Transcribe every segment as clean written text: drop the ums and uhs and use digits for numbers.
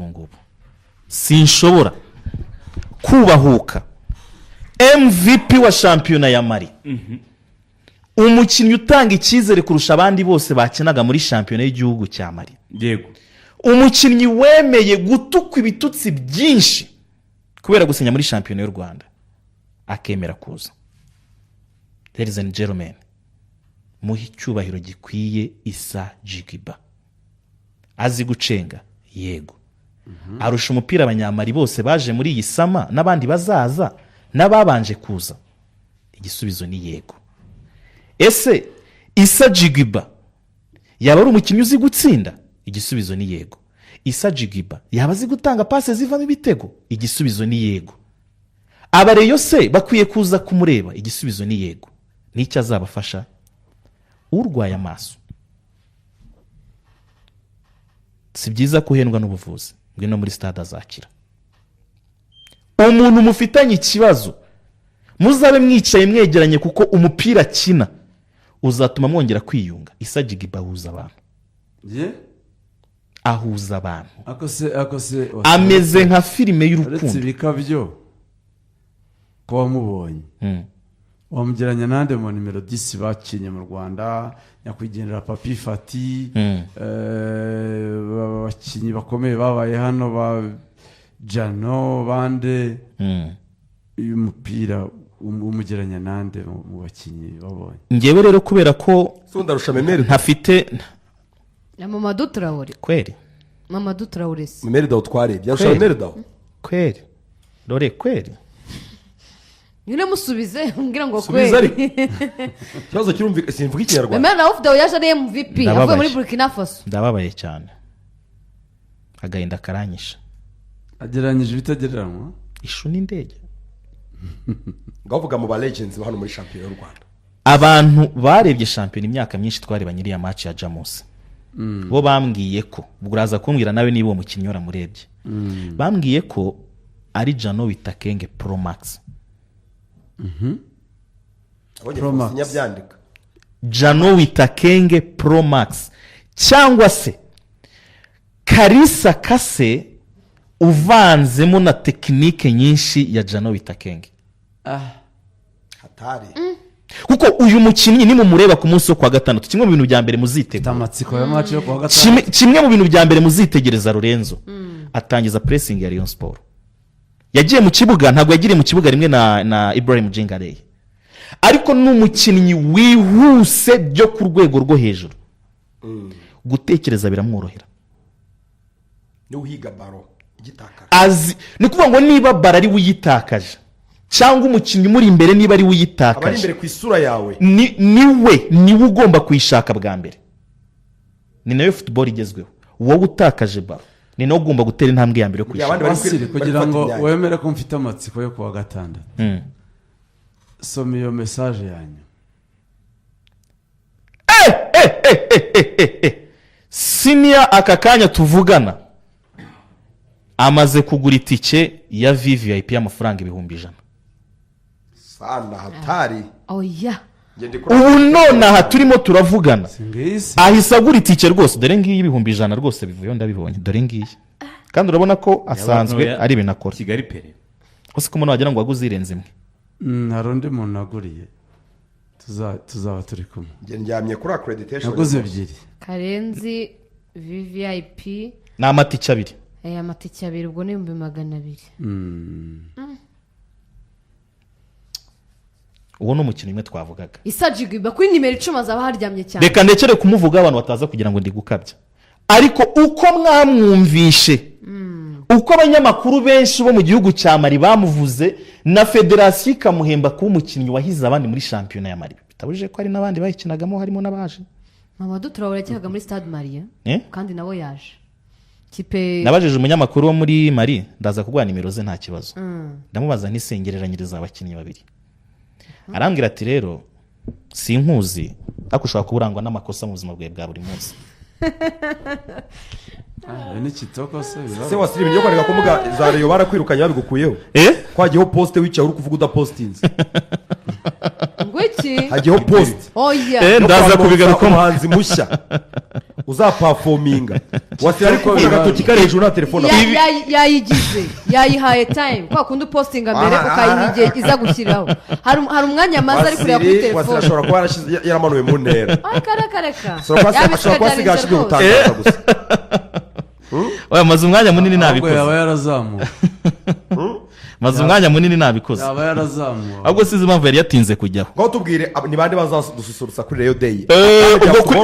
ngubu sinshobora kubahuka MVP wa shampiyona ya Mali umukinnyi utanga icyizere kurusha abandi bose bakinaga muri shampiyona y'igihugu cya Mali. Yego, umukinnyi wemeye gutukwa ibitutsi byinshi kubera gusinya muri shampiyona y'u Rwanda akemera kuza. Ladies and gentlemen, muhi cyubahiro gikwiye Issa Djigiba. Azi gucenga yego, arusha umupira abanyamari bose baje muri iyi sama n'abandi bazaza n'ababanje kuza. Igisubizo ni yego. Ese Issa Djigiba yaba ari umukinnyi uzi gutsinda? Igisubizo ni yego. Issa Djigiba yaba azi gutanga passe zivamo ibitego? Igisubizo ni yego. Abareyo se bakwiye kuza kumureba? Igisubizo ni yego. N'icyo azabafasha? Urwaye amaso si byiza kuhendwa n'ubuvuzi, ngwino muri stade azakira. Umuntu mufitanye ikibazo muzabe mwicaye mwegeranye, kuko umupira akina uzatuma mwongera kwiyunga. Issa Djigiba ahuza abantu, ahuza abantu, akose ameze nka filime y'urukundo. uretse bikabyo ko wamubonye wamugeranya nande mu nimero 10 bakinye mu Rwanda, nyakwigendera Papi Fati, abakinnyi bakomeye babaye hano ba Jano bande. Uyu mupira umugeranya nande mu bakinnyi babonye? Ngewe rero kubera ko sundarusha Memeri ntafite na Mamadou Traoré. kweri Mamadou Traoré si Memeri dawo twarebye yarusha Memeri dawo kweri dore kweri nyine musubize umbwira ngo subiza ari kweri. cyazo kirumvika simvuga ikinyarwanda. Memeri na Dawo yaje ari MVP Ndababaje. avuye muri Burkina Faso. ndababaye cyane, agahinda karanyisha. ageranyije ibitagereranywa. Ishu n'indege. Ngavuga mu ba legends hano muri shampiyona y'u Rwanda. Abantu barebye shampiyona imyaka myinshi twareba nyiri ya match ya Jamus, bo bambwiye ko, buraza kumbwira nawe niba uwo mukinnyi uramurebye, bambwiye ko ari Jano Witakenge Pro Max. Abonye Pro Max. nyabyandika. Jano Witakenge Pro Max cyangwa se Karisa Kase uvanzemo na tekinike nyinshi ya Jano Witakenge. Hatari. Kuko uyu mukinnyi ni mumureba ku munsi wo kwa gatandatu, kimwe mu bintu bya mbere muzitegura, Tamatsiko ya match yo kwa gatanu. kimwe mu bintu bya mbere muzitegereza, Lorenzo atangiza pressing ya Rayon Sport. Yagiye mu kibuga, ntabwo yagiriye mu kibuga rimwe na Ibrahim Djingareye, ariko n'umukinnyi wihuse byo ku rwego rwo hejuru. Gutekereza biramworohera. Ni uhiga baro igitaka. Azi ni kuvuga ngo niba bara ari uyitakaje cyangwa umukinnyi muri imbere niba ari Abari uyitakaje, imbere ku isura yawe. niwe ugomba kuyishaka bwa mbere. Ni nayo football igezweho. Wowe utakaje baro ni nawe ugomba gutera intambwe ya mbere yo kuyishaka. Abandi bari Basiri, kugira ngo imyanya. wemere ko mfite amatsiko yo kuwa gatandatu. Soma iyo message yanyu. Senior aka kanya tuvugana amaze kugura itike ya VVIP y'amafaranga 1,100. Sana hatari. Oya. Ngende ko Ubu nonaha turimo turavugana Singisi. ahise agura itike rwose, dore ngiyi 1,100 rwose bivuyeho ndabibonye, dore ngiyi. Kandi urabona ko asanzwe ari binakora. Kigali Pere. Hose ko umuntu wagira ngo waguze irenze imwe. Hari undi muntu naguriye. Tuzaba turi kumwe. ndyamye kuri accreditation. Naguze ebyiri. Karenzi VVIP Ni amatike abiri. amatike abiri, ubwo ni 200. Uwo ni umukinnyi umwe twavugaga. Issa Djigiba kuri nimero 10 azaba haryamye cyane. Reka ndekere kumuvuga abantu bataza kugira ngo ndi gukabya, ariko uko mwamwumvishe, uko abanyamakuru benshi bo mu gihugu cya Mali bamuvuze, na federasiyo ikamuhemba kuba umukinnyi wahize abandi muri shampiyona ya Mali, bitabujije ko hari n'abandi bayikinagamo harimo n'abaje. Mamadou Traoré yakihaga muri Stade Marie kandi nawo yaje. Kipe Nabajije umunyamakuru wo muri Mali, ndaza kuguha nimero ze nta kibazo. Ndamubaza ntisengereranyiriza abakinnyi babiri. Arambwira ati rero sinkuzi, ariko ushobora kuburangwa n'amakosa mu buzima bwawe bwa buri munsi. Ni kitoko se biraba. Se wasirimu yo kwandika kumuga za Rayon barakwirukanye babigukuyeho. Kwagiyeho poste wicaye uri kuvuga udapostinze. ngwiki Hagiyeho poste. oya Ndaza kubigaruka umuhanzi mushya. uzapafominga wasira ariko agatoki kari hejuru na telefone yayigize yayihaye time kwa kundi upostinga mbere ukayiha igihe iza gushyiraho hari umwanya amaze ari kureba kuri telefone wasira ashobora kuba yaramanuwe mu ntera akareka ashobora kuba asigaye ashinzwe gutangaza gusa oya maze umwanya munini nabikoze yaba yarazamuwe maze umwanya munini nabikoze yaba yarazamuwe ahubwo sizi impamvu yari yatinze kujyaho ngo tubwire ni bande bazadususurutsa kuri Rayon Day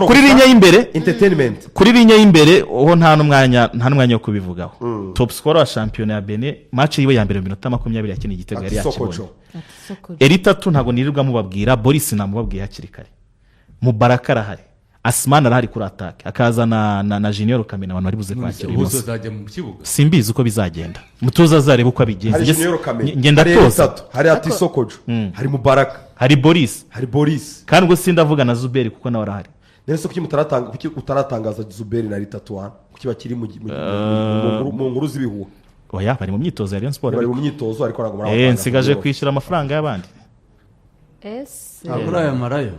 kuri linya y'imbere entertainment kuri linya y'imbere ho nta n'umwanya wo kubivugaho top scorer wa shampiyona ya Benin match yiwe ya mbere mu minota 20 yakina igitego yari yakibonye Eritatu ntago nirirwa mubabwira Boris namubabwiye hakiri kare Mubaraka arahari Asman arahari kuri attack akaza na Junior Kamena abantu bari buze kwakira bose bazajya mu kibuga simbizi uko bizagenda mutoza azareba uko abigenza hari Junior Kamena ngenda toza hari Atisokojo hari Mubaraka hari Boris kandi ngo sindavuga na Zuberi kuko nawe arahari nese kuki utaratangaza Zuberi na Eritatu kuki bakiri mu nkuru z'ibihuha oya bari mu myitozo ya Rayon Sport bari mu myitozo ariko ntago murabatanga nsigaje kwishyura amafaranga y'abandi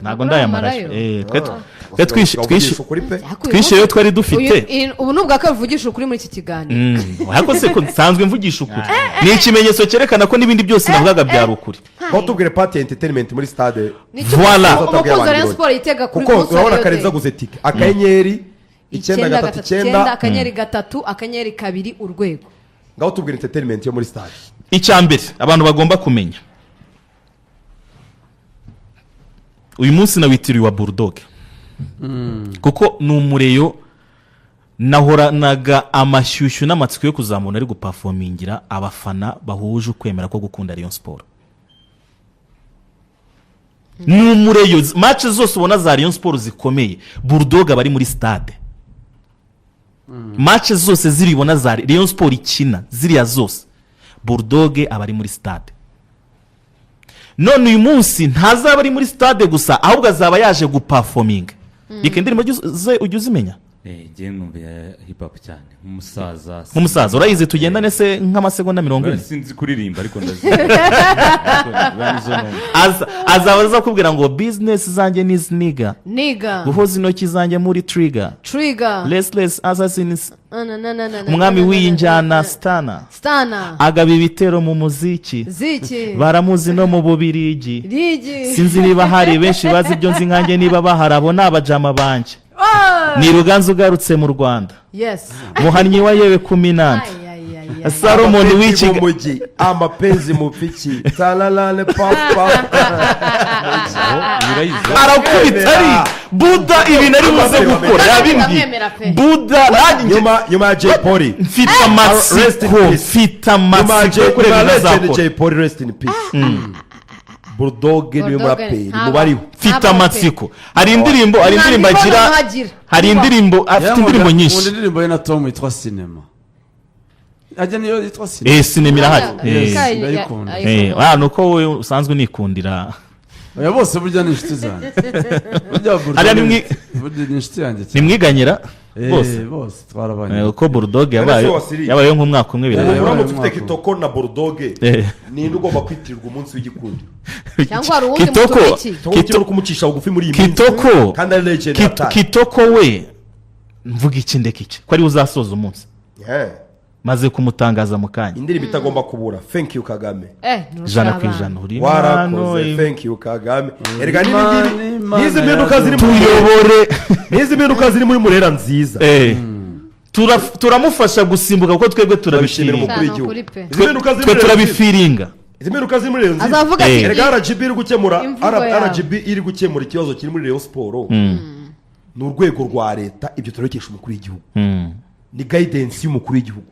ntabwo ndayamarayo twishyuye twari dufite ubu nubwo akavugisha ukuri muri iki kiganiro ariko se ko nsanzwe mvugisha ukuri ni ikimenyetso cyerekana ko n'ibindi byose navugaga byari ukuri aho tubwire party entertainment muri stade voilà kuko urabona karenza guze tike akanyenyeri 939 akanyenyeri 3 akanyenyeri 2 urwego ngaho tubwire entertainment yo muri stade icyambere abantu bagomba kumenya uyu munsi nawitiriwe wa Bulldog kuko ni umureyo nahoranaga amashyushyu n'amatsiko yo kuzamura ari guperformingira abafana bahuje ukwemera ko gukunda Rayon Sport ni umureyo match zose ubona za Rayon Sport zikomeye Bulldog abari muri stade match zose ziribona za Rayon Sport ikina ziriya zose Bulldog abari muri stade none uyu munsi ntazaba ari muri stade gusa ahubwo azaba yaje guperforminga ikendirimo ujye uzimenya ngiye numva hip hop cyane nk'umusaza urayizi tugendane se nk'amasegonda 40 sinzi kuririmba ariko ndazi azaba azakubwira ngo business zanjye ni sniga guhoza intoki zanjye muri trigger restless assassins umwami w'injyana stana agaba ibitero mu muziki baramuzi no mu Bubirigi sinzi niba hari benshi bazi ibyo nzi nkanjye niba bahari abo n'abajama banje ni Ruganzu ugarutse mu Rwanda muhannyi wa yewe kuminante Salomon w'iki amapenzi mu piki talalale papa arakubita ari Buda ibintu ari buze gukora yabindi Buda nyuma ya Jay Polly mfite amatsiko kureba ibintu Jay Polly rest in peace Bulldog niwe muraperi mubariho mfite amatsiko hari indirimbo agira hari indirimbo afite indirimbo nyinshi indirimbo ye na Tom yitwa Cinema ajya niyo yitwa Cinema Cinema irahari nuko wowe usanzwe unikundira oya bose burya ni inshuti zanjye burya ni inshuti yanjye nimwiganyira bose twarabanye uko Bulldog yabaye nk'umwaka umwe birahari urabona ufite Kitoko na Bulldog ni ugomba kwitirirwa umunsi w'igikundi cyangwa ari uwundi Kitoko kumucisha bugufi muri iyi minsi kandi ari legend Kitoko we mvuga iki ndeke iki ko ari uzasoza umunsi maze kumutangaza mu kanya indirimbo itagomba kubura thank you Kagame jana ku ijana uri warakoze thank you Kagame erega n'ibindi nizi mpinduka ziri tuyobore nizi mpinduka ziri muri Murera nziza turamufasha gusimbuka kuko twebwe turabishimira umukuru w'igihugu twe turabifiringa izi mpinduka ziri muri Rayon nziza azavuga ati erega RGB iri gukemura ikibazo kiri muri Rayon Sport ni urwego rwa leta ibyo turabikesha umukuru w'igihugu ni guidance y'umukuru w'igihugu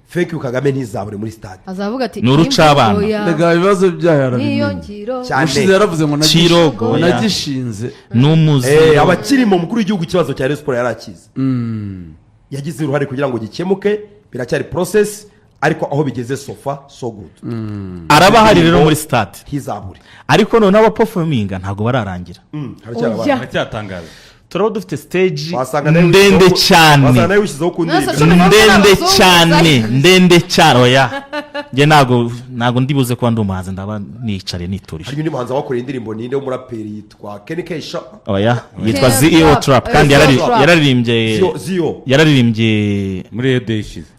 fake Kagame ntizabure muri stade azavuga ati nurucabana rega ibibazo byayo arabimenye cyane yaravuze ngo nagishirogo nagishinze numuzi abakirimo umukuru w'igihugu ikibazo cya Rayon Sport yarakize yagize uruhare kugira ngo gikemuke biracyari process ariko aho bigeze sofa so good arabahari rero muri stade hizabure ariko none aba performinga ntago bararangira haracyatangaza turabo dufite stage ndende cyane wasanga nayo wishyizeho ku ndirimbo ndende cyane oya njye ntabwo ndibuze kuba ndi umuhanzi ndaba nicare niturije. hari undi muhanzi wakoreye indirimbo ninde w'umuraperi yitwa Kenny Keisha oya yitwa Zio Trap kandi yararirimbye muri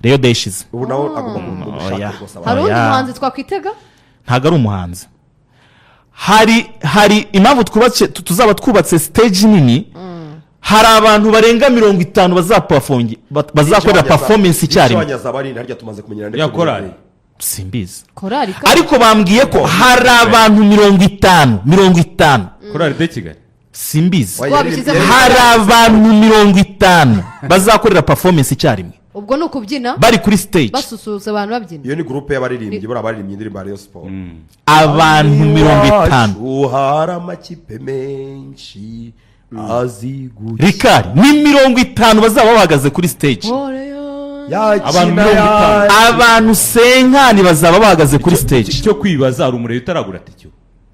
Rio Day ishize. ubu nawe agomba kumushaka rwose hari undi muhanzi twakwitega ntabwo ari umuhanzi. hari impamvu tuzaba twubatse stage nini. hari abantu barenga 50 bazakorera performance icyarimwe. korali simbizi korali ariko bambwiye ko hari abantu 50 korali de Kigali simbizi Wabishyize muri hari abantu 50 bazakorera performance icyarimwe ubwo ni ukubyina bari kuri stage basusurutsa abantu babyina. iyo ni groupe y'abaririmbyi bari abaririmbyi indirimbo ya Rayon Sport. abantu 50 hari amakipe menshi aziguye Rikari ni 50 bazaba bahagaze kuri stage. abantu senkani bazaba bahagaze kuri stage. icyo kwibaza hari umuriro utaragura ticyo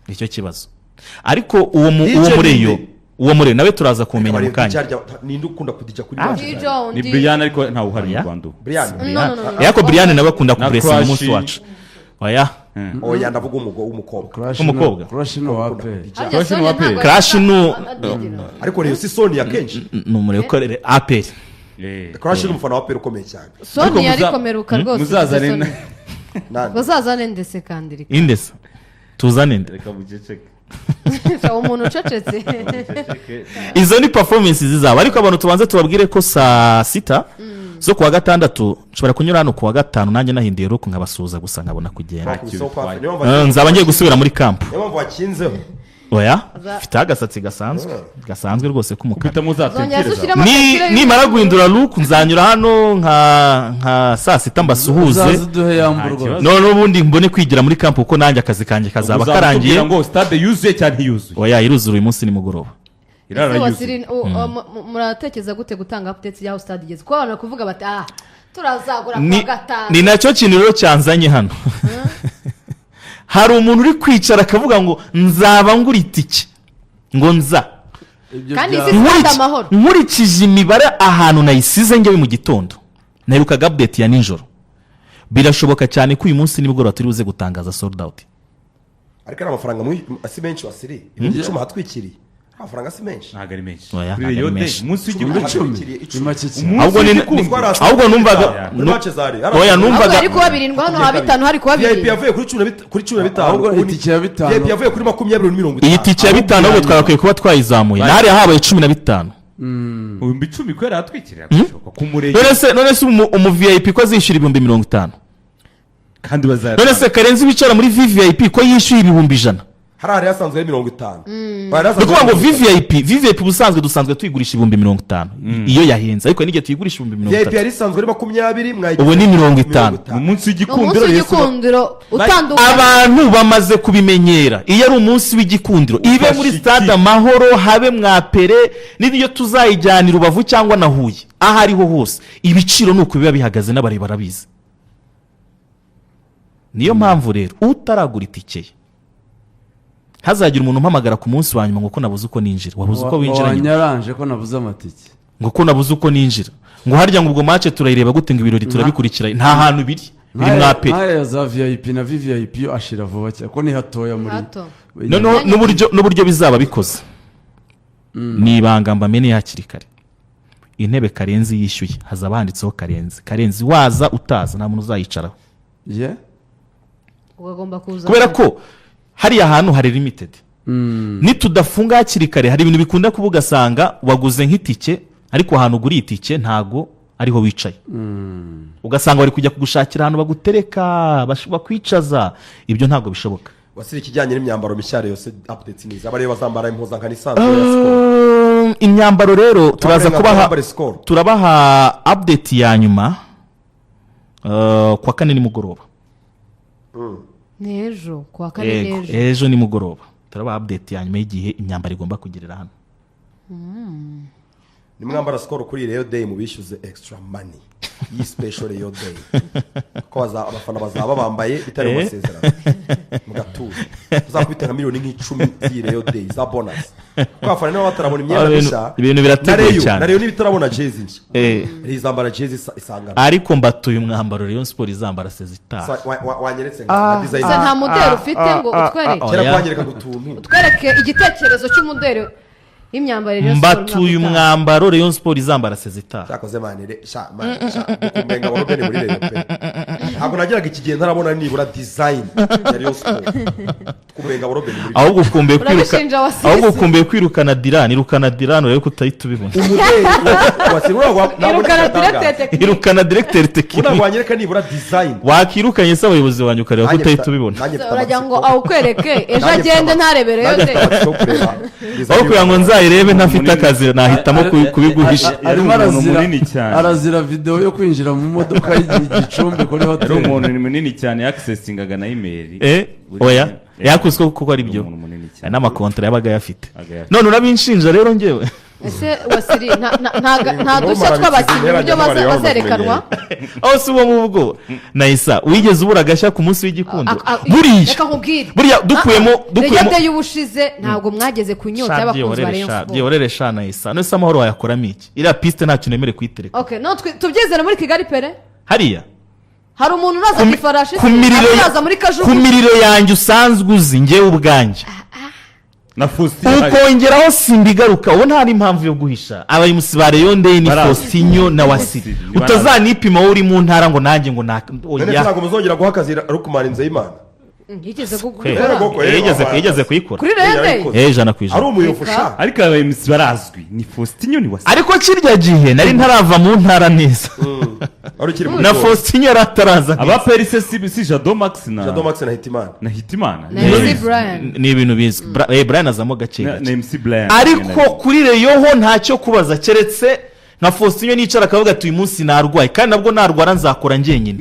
nicyo kibazo ariko uwo mureyo nawe turaza kumenya mu kanya. ninde ukunda kudija kuri ni Brian ariko ntawe uhari mu Rwanda yako Brian nawe akunda kupresa mu munsi wacu. oya ndavuga umukobwa Crash no wape Crash no ariko rero si Sonia kenshi ni umureyo ukorera APR. Crash ni umufana wa APR ukomeye cyane. Sonia ari komeruka rwose. muzazane bazazane ndetse kandi indese tuzane nde reka buceceke umuntu ucecetse. izo ni performance zizaba ariko abantu tubanze tubabwire ko saa 6 zo kuwa gatandatu nshobora kunyura hano kuwa gatanu nanjye nahindiye ruko nkabasuhuza gusa nkabona kugenda. nzaba ngiye gusubira muri camp. niyo mpamvu wakinzeho oya mfite agasatsi gasanzwe rwose k'umukara. kwita muzatekereza nimara guhindura look nzanyura hano nka saa 6 mbasuhuze none ubundi mbone kwigira muri camp kuko nanjye akazi kanjye kazaba karangiye. ngo stade yuzuye cyane yuzuye oya iruzura uyu munsi nimugoroba. muratekereza gute gutanga updates y'aho stade igeze kuko abantu kuvuga bati turazagura kuwa gatanu. ni nacyo kintu rero cyanzanye hano. hari umuntu uri kwicara akavuga ngo nzaba ngura itike ngo nza kandi stade amahoro nkurikije imibare ahantu nayisize njye mu gitondo naherukaga update ya nijoro. birashoboka cyane ko uyu munsi nimugoroba turi buze gutangaza sold out. ariko ari amafaranga asi menshi wasiri ibindi 10 hatwikiriye amafaranga si menshi ntago ari menshi oya kuri iyo de munsi ahubwo numvaga oya numvaga ariko babirindwa hano ha 5 hari kuba VIP yavuye kuri 15 ahubwo itike ya 5 VIP yavuye kuri 20 iyi tike ya 5 ahubwo twakwiye kuba twayizamuye nari habaye 15 ibihumbi 10 kwera atwikirira ku murenge none se umu VIP ko azishyura 50 kandi bazara none se Karenzi bicara muri VIP ko yishyuye 100 hari yasanzwe 50 Nukuvuga ngo VVIP busanzwe dusanzwe tuyigurisha 50 iyo yahenze ariko nige tuyigurisha 50 VIP yari isanzwe ari 20 mwagiye ubu ni 50 mu munsi w'igikundiro utandukanye. abantu bamaze kubimenyera iyo ari umunsi w'igikundiro ibe muri stade amahoro habe mwapere niyo tuzayijyanira Rubavu cyangwa na Huye aho ariho hose ibiciro nuko biba bihagaze n'abari barabizi. niyo mpamvu rero utaragura itike hazagira umuntu umpamagara ku munsi wa nyuma ngo ko nabuze uko ninjira wabuze uko winjira wanyaranje ko nabuze amatike ngo ko nabuze uko ninjira ngo harya ngo ubwo match turayireba gute ngo ibirori turabikurikira nta hantu biri mwape naya za VIP na VVIP yo ashira vuba cyane ko ni hatoya muri n'uburyo bizaba bikoze nibanga mbamenye hakiri kare intebe Karenzi yishyuye hazaba handitseho Karenzi waza utaza nta muntu uzayicaraho ugomba kuza kubera ko hariya hantu hari limited. nitudafunga hakiri kare hari ibintu bikunda kuba ugasanga waguze nk'itike ariko ahantu ugura itike ntago ariho wicaye. ugasanga bari kujya kugushakira ahantu bagutereka bakwicaza ibyo ntago bishoboka. wasiri kijyanye n'imyambaro mishyare yose updates niza bari bazambara impuzankano isanzwe ya Skol. imyambaro rero turabaha update ya nyuma kwa kane nimugoroba. Nejo kwa kane nejo ejo nimugoroba turaba update ya nyuma y'igihe imyambaro igomba kugerera hano. nimwambara Skol kuri Rayon Day mubishyuze extra money iyi special Rayon Day ko abafana bazaba bambaye bitari mu masezerano mugatuza uzakubita nka miliyoni nk'icumi z'i Rayon Day za bonus ko abafana niba batarabona imyenda mishya ibintu birateguye cyane na Rayon nibitarabona jezi nshya rizambara jezi isangana ariko mbatuye umwambaro Rayon Sport izambara sezita wanyeretse nka design nta modeli ufite ngo utwereke kera kwanyereka gutuntu utwereke igitekerezo cy'umodeli y'imyambarire mbatuye umwambaro Rayon Sport izambara sezita cyakoze manire ukumbenga borobene muri Rayon pe ntabwo nageraga iki gihe ntarabona nibura design ya Rayon Sport kumbenga borobene muri ahubwo ukumbuye kwirukana Diran rero kutahita ubibona irukana directeur technique wanyereka nibura design wakirukanye se abayobozi banyu ukareba ko utahita ubibona uragira ngo awukwereke ejo agende ntarebere yose aho kugira ngo nzayirebe ntafite akazi nahitamo kubiguhisha ari umuntu munini cyane arazira video yo kwinjira mu modoka y'igicumbi kuri hotel ari umuntu munini cyane accessingaga na email oya yakuswe kuko ari byo n'amakontra yabaga yafite none urabinshinja rero ngewe ese Wasiri nta dushya tw'abakinnyi uburyo bazerekanwa aho si uwo mu bwo Naisa wigeze ubura agashya ku munsi w'igikundo buriya dukuyemo regate y'ubushize ntabwo mwageze ku nyota y'abakunzi ba Rayon Sport byorere sha Naisa none se amahoro wayakoramo iki iriya piste ntacyo nemere kuyitereka okay no tubyizere muri Kigali pere hariya hari umuntu uraza kwifarashi araza muri Kajugu ku miriro yanjye usanzwe uzi ngewe ubwanjye na Faustin ukongeraho simbigaruka ubu nta impamvu yo guhisha abayimusi ba Rayon Day ni Faustinho na Wasiri utazanipima uri mu ntara ngo nanjye ngo oya ntabwo muzongera guhakazira Rukumana Nzeyimana yigeze kuyikora kuri Rayon Day ijana ku ijana ari umuyofusha ariko abayimusi barazwi ni Faustinho ni Wasiri ariko kirya gihe nari ntarava mu ntara neza na Faustinho yarataraza aba Perise si Jado Max na Hitimana ni ibintu bizwi Brian azamo gake na MC Brian ariko kuri Rayon ho ntacyo kubaza keretse nka Faustinho nicara akavuga ati uyu munsi narwaye kandi nabwo narwara nzakora njyenyine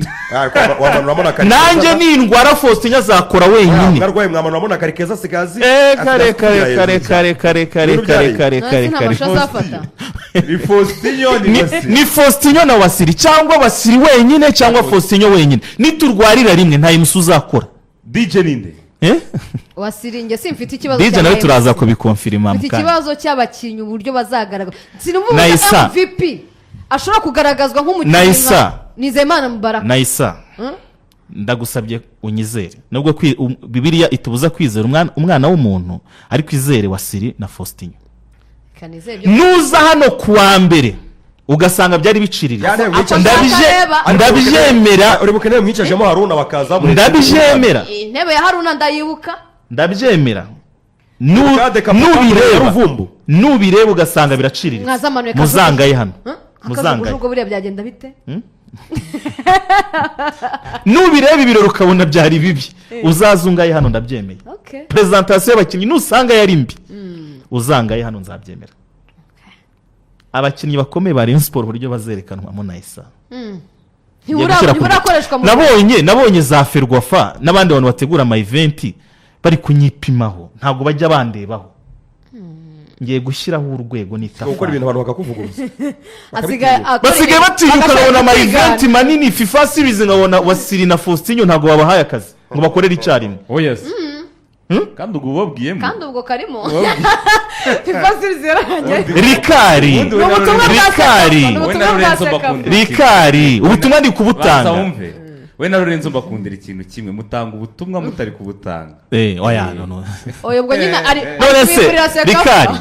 nanjye nindwara Faustinho azakora wenyine ngarwaye mwamana urabona kare keza sigazi kare ni Faustinho na Wasiri cyangwa Wasiri wenyine cyangwa Faustinho wenyine niturwarira rimwe nta imusu uzakora DJ ninde Wasiri nge simfite ikibazo DJ nawe turaza kubikonfirima mfite ikibazo cy'abakinnyi uburyo bazagaragara sinumva MVP ashobora kugaragazwa nk'umukinnyi Nizeyimana Mubaraka Naisa ndagusabye unyizere nubwo Bibiliya itubuza kwizera umwana w'umuntu ariko izere Wasiri na Faustinho nuza hano kuwa mbere ugasanga byari bicirira ndabyemera uri bukeneye mwicajemo Haruna bakaza ndabyemera intebe ya Haruna ndayibuka ndabyemera nubireba ugasanga biracirira muzangaye hano muzangaye ubwo buriya byagenda bite nubireba ibirori ukabona byari bibi uzazungaye hano ndabyemeye presentation y'abakinnyi nusanga yari mbi uzangaye hano nzabyemera abakinnyi bakomeye ba Rayon Sport uburyo bazerekanwamo Naisa nabonye za Ferwafa n'abandi bantu bategura ama event bari kunyipimaho ntabwo bajya bandebaho ngiye gushyiraho urwego nitafa gukora ibintu abantu bakakuvuguruza basigaye batinyuka babona ama event manini FIFA series nkabona Wasiri na Faustinho ntabwo babahaye akazi ngo bakorere icyarimwe kandi ubwo babwiyemo kandi ubwo karimo FIFA series yaranye Rikari ubutumwa ndi kubutanga we na Lorenzo mbakundira ikintu kimwe mutanga ubutumwa mutari kubutanga oya no ubwo nyine ari Rikari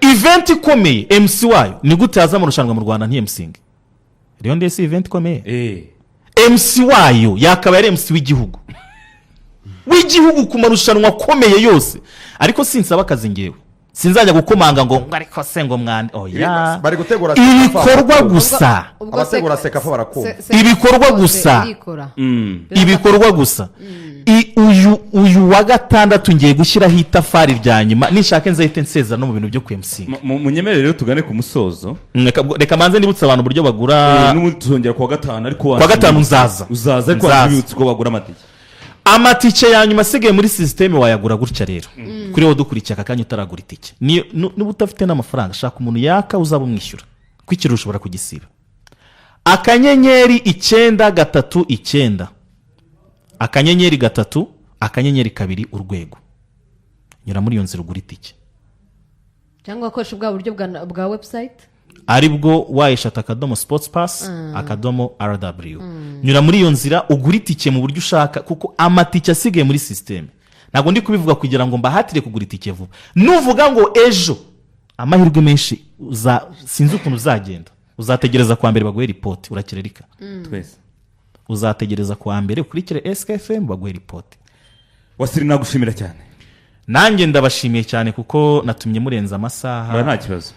event ikomeye MC wayo ni gute yaza mu rushanwa mu Rwanda ntiyemsinge Rayon Day event ikomeye MC wayo yakaba ari MC w'igihugu ku marushanwa akomeye yose ariko sinsaba akazi ngewe sinzajya gukomanga ngo ariko se ngo mwana oya bari gutegura ibikorwa gusa abategura sekafa barakoma ibikorwa gusa uyu wa gatandatu ngiye gushyiraho itafari rya nyuma nishaka nzahite nsezera no mu bintu byo kwemsinga munyemerere rero tugane ku musozo reka manze nibutse abantu uburyo bagura n'ubundi tuzongera kuwa gatanu ariko kuwa gatanu uzaza ariko wabibutse ko bagura amatike ya nyuma asigaye muri systeme wayagura gutya rero kuri wowe dukurikiye aka kanya utaragura itike niba utafite n'amafaranga shaka umuntu yaka uzaba umwishyura kwikirura ushobora kugisiba. Akanyenyeri 939 akanyenyeri 3 akanyenyeri 2 urwego, nyura muri iyo nzira ugura itike, cyangwa akoresha bwa buryo bwa website aribwo wayishata .sportspass .rw. Nyura muri iyo nzira ugura itike mu buryo ushaka, kuko amatike asigaye muri system. Ntabwo ndi kubivuga kugira ngo mbahatire kugura itike vuba. Nuvuga ngo ejo amahirwe menshi sinzi ukuntu uzagenda, uzategereza kwa mbere baguhe report, urakirerika twese uzategereza kwa mbere ukurikire SKFM baguhe report. Wasiri nagushimira cyane. Nanjye ndabashimiye cyane kuko natumye murenza amasaha. Nta kibazo.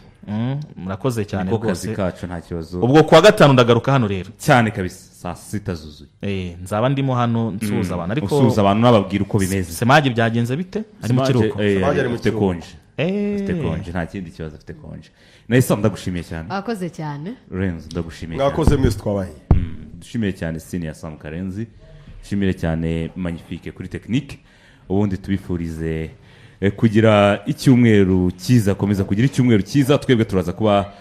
Murakoze cyane rwose. Kazi rwose. kacu nta kibazo. Ubwo kuwa gatanu ndagaruka hano rero. Cyane kabisa. Saa 6 zuzuye. Nzaba ndimo hano nsuhuza abantu, ariko usuhuza abantu nababwira uko bimeze. Semage byagenze bite? Ari mu kiruko. Semage ari mu Afite konje. Afite konje, nta kindi kibazo, afite konje. Nahise ndagushimiye cyane. akoze cyane. Renzo ndagushimiye cyane. mwakoze mwese twabaye. Dushimiye cyane Senior Sam Karenzi. Dushimiye cyane Magnifique kuri technique. Ubundi tubifurize kugira icyumweru cyiza, komeza kugira icyumweru cyiza. Twebwe turaza kuba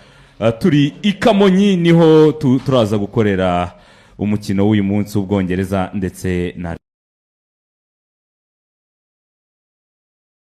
turi i Kamonyi, niho turaza gukorera umukino w'uyu munsi w'Ubwongereza ndetse na